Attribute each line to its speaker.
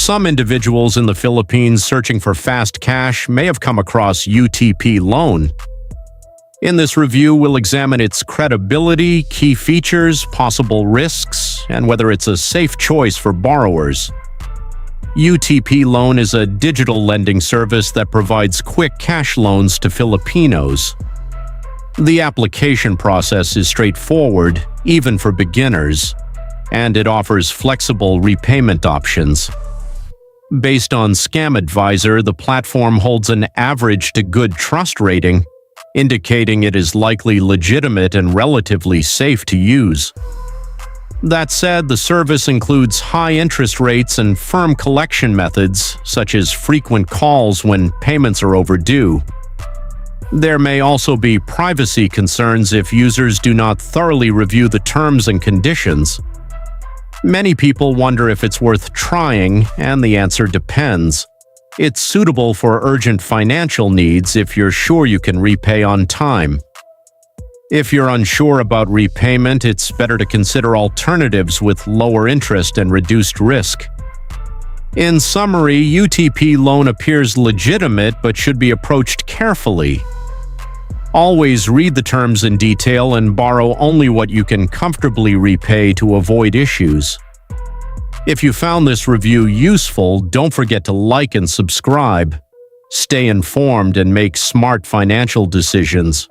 Speaker 1: Some individuals in the Philippines searching for fast cash may have come across UTP Loan. In this review, we'll examine its credibility, key features, possible risks, and whether it's a safe choice for borrowers. UTP Loan is a digital lending service that provides quick cash loans to Filipinos. The application process is straightforward, even for beginners, and it offers flexible repayment options. Based on Scam Advisor, the platform holds an average to good trust rating, indicating it is likely legitimate and relatively safe to use. That said, the service includes high interest rates and firm collection methods, such as frequent calls when payments are overdue. There may also be privacy concerns if users do not thoroughly review the terms and conditions. Many people wonder if it's worth trying, and the answer depends. It's suitable for urgent financial needs if you're sure you can repay on time. If you're unsure about repayment, it's better to consider alternatives with lower interest and reduced risk. In summary, UTP Loan appears legitimate but should be approached carefully. Always read the terms in detail and borrow only what you can comfortably repay to avoid issues. If you found this review useful, don't forget to like and subscribe. Stay informed and make smart financial decisions.